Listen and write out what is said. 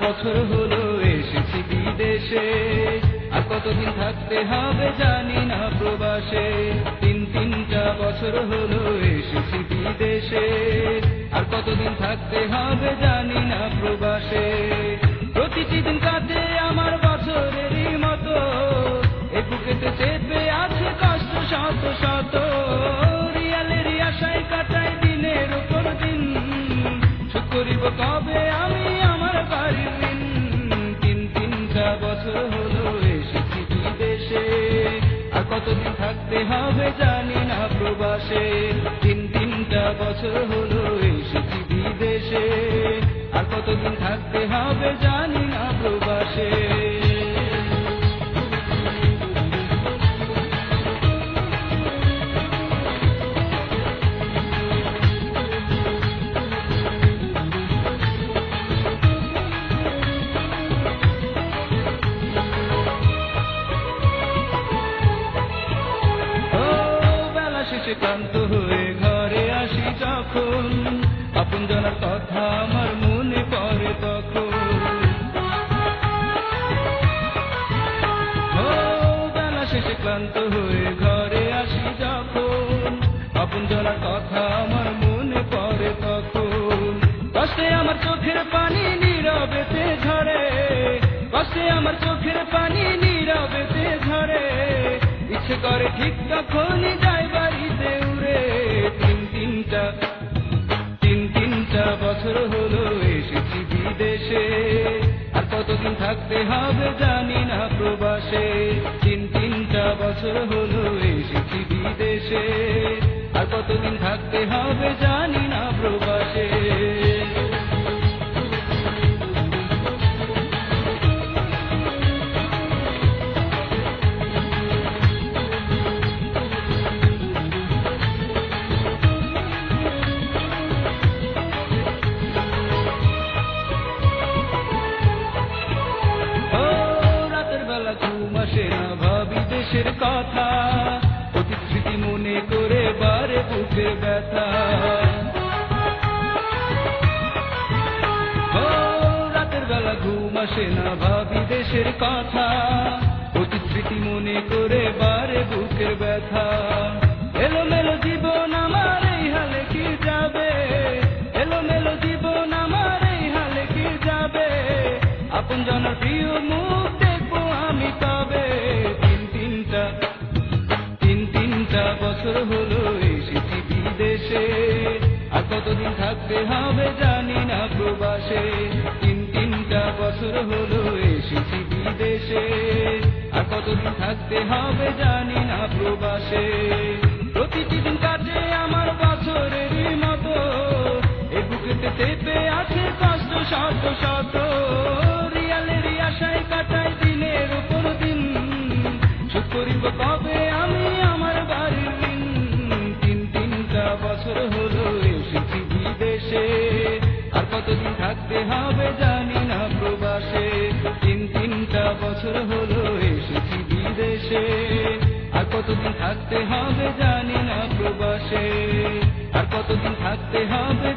বছর হলো এসেছি বিদেশে, আর কতদিন থাকতে হবে জানি না প্রবাসে। তিনটা বছর হলো এসেছি বিদেশে, আর কতদিন থাকতে হবে জানি না প্রবাসে। প্রতিটি দিন কাটে আমার বছরেরই মতো, এ বুকেতে চেপে আছে কষ্ট শত শত। রিয়ালেরই আশায় কাটাই দিনের উপর দিন, শোধ করিব কবে আমি আমার বাড়ির ঋণ। তিনটা বছর হলো এসেছি বিদেশে, আর কতদিন থাকতে হবে জানি না প্রবাসে। তিনটা বছর হলো এসেছি বিদেশে, আর কতদিন থাকতে হবে জানি না প্রবাসে। ক্লান্ত হয়ে ঘরে আসি যখন, আপনজনের কথা আমার মনে পড়ে তখন। বেলা শেষে ক্লান্ত হয়ে ঘরে আসি যখন, আপনজনের কথা আমার মনে পড়ে তখন। কষ্টে আমার চোখের পানি নীরবেতে ঝরে, কষ্টে আমার চোখের পানি নীরবেতে ঝরে। ইচ্ছে করে ঠিক তখনই যাই বাড়িতে উড়ে। তিনটা বছর হলো এসেছি বিদেশে, আর কতদিন থাকতে হবে জানি না প্রবাসে। তিনটা বছর হলো এসেছি বিদেশে, আর কতদিন থাকতে হবে জানি না প্রবাসে। ভাবি দেশের কথা, অতীত স্মৃতি মনে করে বারে বুকে ব্যথা। রাতের বেলা ঘুম আসে না, ভাবি দেশের কথা, অতীত স্মৃতি মনে করে বারে বুকের ব্যথা। এলোমেলো জীবন আমার এই হালে কি যাবে, এলোমেলো জীবন আমার এই হালে কি যাবে। আপনজনের প্রিয় মুখ দেখবো আমি তবে। তিনটা বছর হলো এসেছি বিদেশে, আর কতদিন থাকতে হবে জানি না প্রবাসে। তিনটা বছর হলো এসেছি বিদেশে, আর কতদিন থাকতে হবে জানি না প্রবাসে। প্রতিটি দিন কাটে আমার বছরেরই মতো, এ বুকেতে চেপে আছে কষ্ট শত শত। রিয়ালেরই আশায় কাটাই দিনের উপর দিন, শোধ করিব কবে আমি আমার বাড়ির ঋণ। তিনটা বছর হলো এসেছি বিদেশে, আর কতদিন থাকতে হবে জানি না প্রবাসে। তিনটা বছর হলো এসেছি বিদেশে, আর কতদিন থাকতে হবে জানি না প্রবাসে। আর কতদিন থাকতে হবে